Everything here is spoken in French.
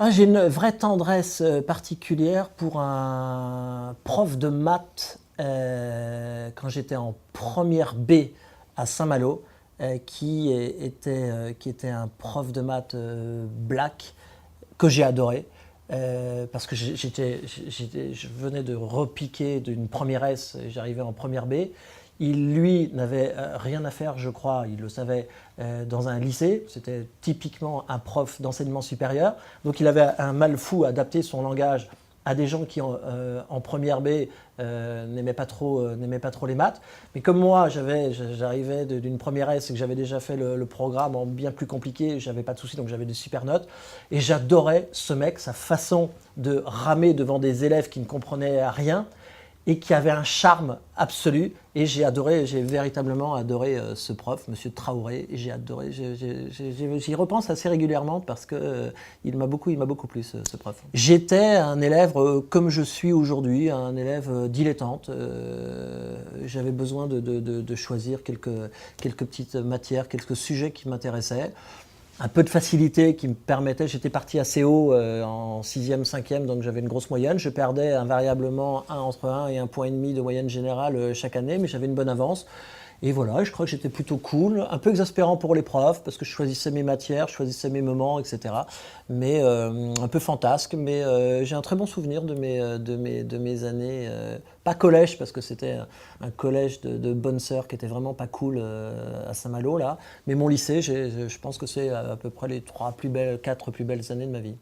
Ah, j'ai une vraie tendresse particulière pour un prof de maths quand j'étais en première B à Saint-Malo, qui était un prof de maths black que j'ai adoré. Parce que je venais de repiquer d'une première S, j'arrivais en première B. Il, lui, n'avait rien à faire, je crois, il le savait, dans un lycée. C'était typiquement un prof d'enseignement supérieur. Donc il avait un mal fou à adapter son langage à des gens qui, en première B, n'aimaient pas trop les maths. Mais comme moi, j'arrivais d'une première S et que j'avais déjà fait le programme en bien plus compliqué, j'avais pas de soucis, donc j'avais des super notes. Et j'adorais ce mec, sa façon de ramer devant des élèves qui ne comprenaient rien et qui avait un charme absolu. Et j'ai véritablement adoré ce prof, Monsieur Traoré. Et j'ai adoré, j'y repense assez régulièrement parce que il m'a beaucoup plu ce prof. J'étais un élève comme je suis aujourd'hui, un élève dilettante. J'avais besoin de choisir quelques petites matières, quelques sujets qui m'intéressaient. Un peu de facilité qui me permettait, j'étais parti assez haut en 6e, 5e, donc j'avais une grosse moyenne. Je perdais invariablement entre 1 et 1,5 points de moyenne générale chaque année, mais j'avais une bonne avance. Et voilà, je crois que j'étais plutôt cool, un peu exaspérant pour les profs, parce que je choisissais mes matières, je choisissais mes moments, etc. Mais un peu fantasque, mais j'ai un très bon souvenir de mes années, pas collège, parce que c'était un collège de bonnes sœurs qui était vraiment pas cool à Saint-Malo, là. Mais mon lycée, je pense que c'est à peu près les 4 plus belles années de ma vie.